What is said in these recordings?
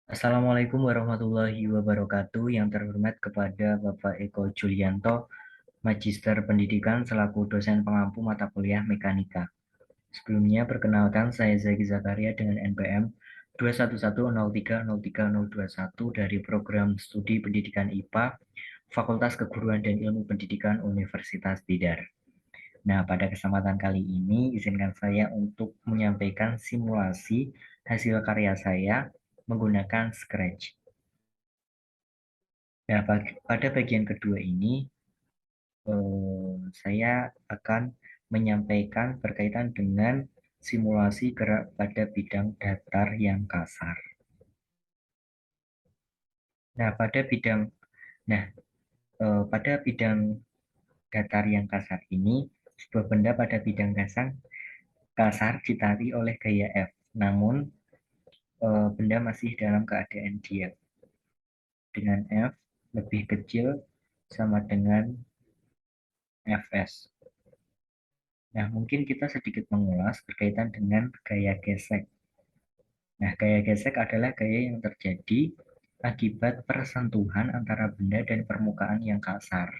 Assalamualaikum warahmatullahi wabarakatuh. Yang terhormat kepada Bapak Eko Julianto, Magister Pendidikan selaku dosen pengampu mata kuliah Mekanika. Sebelumnya perkenalkan saya Zaki Zakaria dengan NPM 211030321 dari Program Studi Pendidikan IPA Fakultas Keguruan dan Ilmu Pendidikan Universitas Tidar. Nah, pada kesempatan kali ini izinkan saya untuk menyampaikan simulasi hasil karya saya menggunakan Scratch. Nah, pada bagian kedua ini, saya akan menyampaikan berkaitan dengan simulasi gerak pada bidang datar yang kasar. Nah, nah, pada bidang datar yang kasar ini, sebuah benda pada bidang kasar ditarik oleh gaya F, namun benda masih dalam keadaan diam. Dengan F lebih kecil sama dengan Fs. Nah, mungkin kita sedikit mengulas berkaitan dengan gaya gesek. Nah, gaya gesek adalah gaya yang terjadi akibat persentuhan antara benda dan permukaan yang kasar.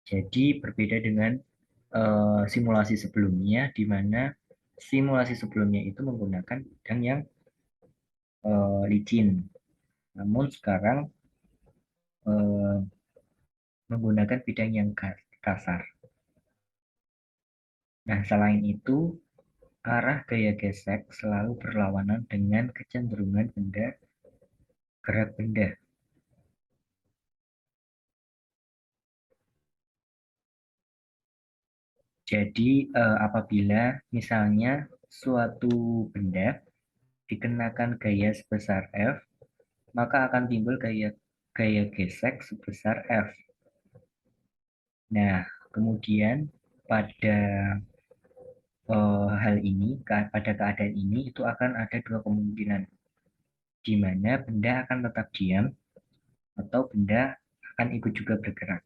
Jadi, berbeda dengan simulasi sebelumnya, di mana simulasi sebelumnya itu menggunakan bidang yang licin. Namun sekarang eh, menggunakan bidang yang kasar. Nah, selain itu, arah gaya gesek selalu berlawanan dengan kecenderungan gerak benda. Jadi, apabila misalnya suatu benda dikenakan gaya sebesar F, maka akan timbul gaya gaya gesek sebesar F. Nah, kemudian pada hal ini, pada keadaan ini itu akan ada dua kemungkinan, di mana benda akan tetap diam atau benda akan ikut juga bergerak.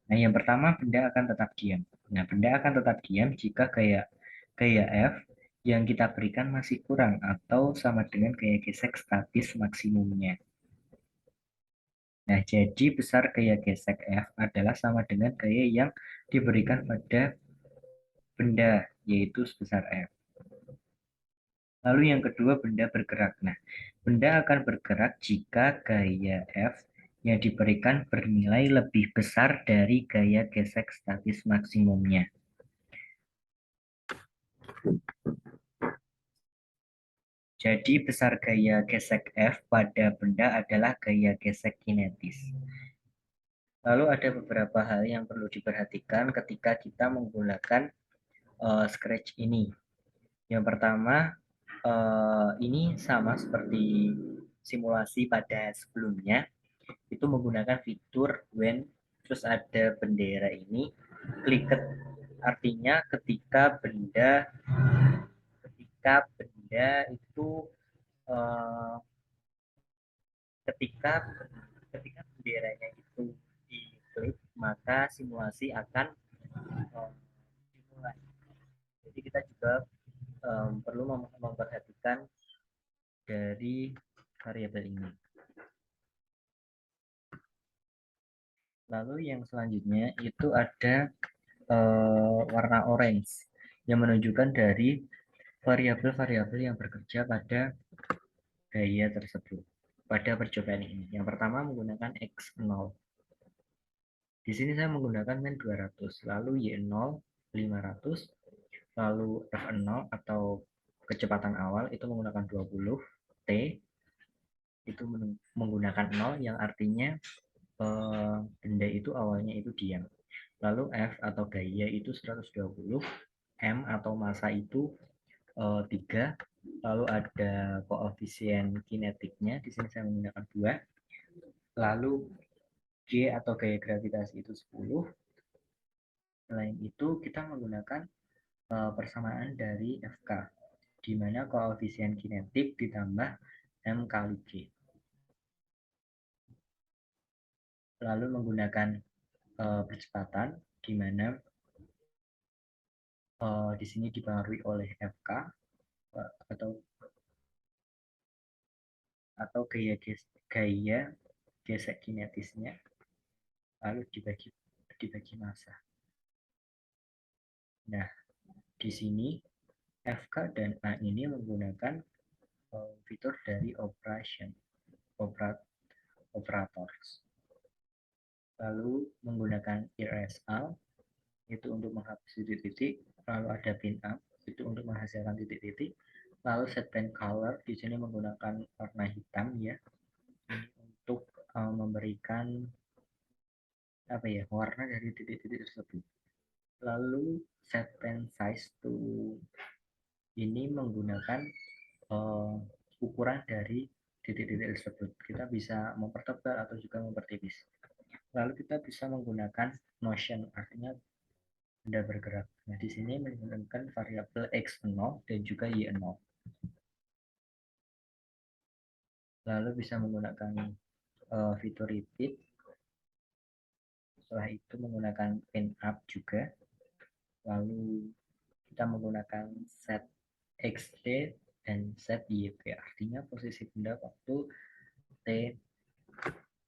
Nah, yang pertama benda akan tetap diam. Nah, benda akan tetap diam jika gaya gaya F yang kita berikan masih kurang atau sama dengan gaya gesek statis maksimumnya. Nah, jadi besar gaya gesek F adalah sama dengan gaya yang diberikan pada benda, yaitu sebesar F. Lalu yang kedua, benda bergerak. Nah, benda akan bergerak jika gaya F yang diberikan bernilai lebih besar dari gaya gesek statis maksimumnya. Jadi besar gaya gesek F pada benda adalah gaya gesek kinetis. Lalu ada beberapa hal yang perlu diperhatikan ketika kita menggunakan Scratch ini. Yang pertama, ini sama seperti simulasi pada sebelumnya, itu menggunakan fitur when, terus ada bendera ini, clicket, artinya ketika benda itu uh, ketika ketika benderanya itu diklik, maka simulasi akan dimulai. Jadi kita juga perlu memperhatikan dari variabel ini. Lalu yang selanjutnya itu ada warna orange yang menunjukkan dari variabel-variabel yang bekerja pada gaya tersebut, pada percobaan ini. Yang pertama menggunakan X0. Di sini saya menggunakan min 200, lalu Y0 500, lalu F0 atau kecepatan awal itu menggunakan 20, T itu menggunakan 0 yang artinya benda itu awalnya itu diam. Lalu F atau gaya itu 120, M atau massa itu 3, lalu ada koefisien kinetiknya, di sini saya menggunakan 2, lalu G atau gaya gravitasi itu 10. Selain itu kita menggunakan persamaan dari FK, di mana koefisien kinetik ditambah M kali G. Lalu menggunakan percepatan, di mana di sini dipengaruhi oleh FK atau atau gaya gesek kinetisnya, lalu dibagi massa. Nah, di sini FK dan A ini menggunakan fitur dari operators. Lalu menggunakan RSA itu untuk menghapus titik-titik, lalu ada pin up itu untuk menghasilkan titik-titik, lalu set pen color di sini menggunakan warna hitam ya untuk memberikan apa ya warna dari titik-titik tersebut. Lalu set pen size to ini menggunakan ukuran dari titik-titik tersebut. Kita bisa mempertebal atau juga mempertipis. Lalu kita bisa menggunakan motion, artinya benda bergerak. Nah, di sini menggunakan variabel x0 dan juga y0. Lalu bisa menggunakan fitur repeat. Setelah itu menggunakan pin up juga. Lalu kita menggunakan set xt dan set yp. Artinya posisi benda waktu t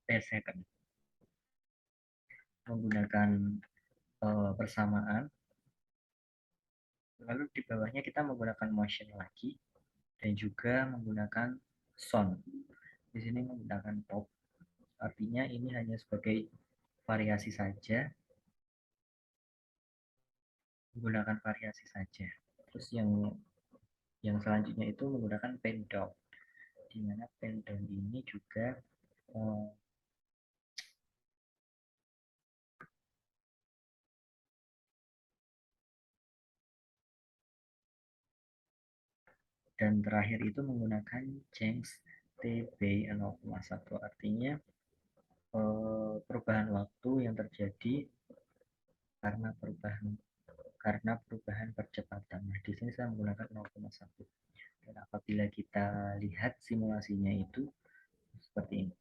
second. Menggunakan persamaan. Lalu di bawahnya kita menggunakan motion lagi dan juga menggunakan sound. Di sini menggunakan pop. Artinya ini hanya sebagai variasi saja. Menggunakan variasi saja. Terus yang selanjutnya itu menggunakan pen down. Di mana pen down ini juga dan terakhir itu menggunakan change TB 0,1 artinya perubahan waktu yang terjadi karena perubahan percepatan. Nah, di sini saya menggunakan 0,1. Dan apabila kita lihat simulasinya itu seperti ini.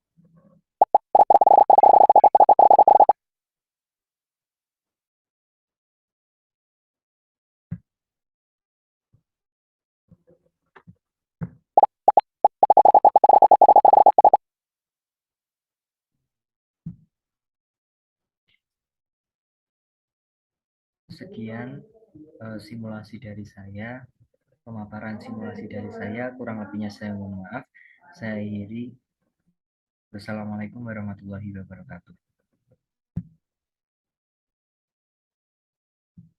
Sekian simulasi dari saya, pemaparan simulasi dari saya, kurang lebihnya saya mohon maaf. Saya akhiri. Wassalamualaikum warahmatullahi wabarakatuh.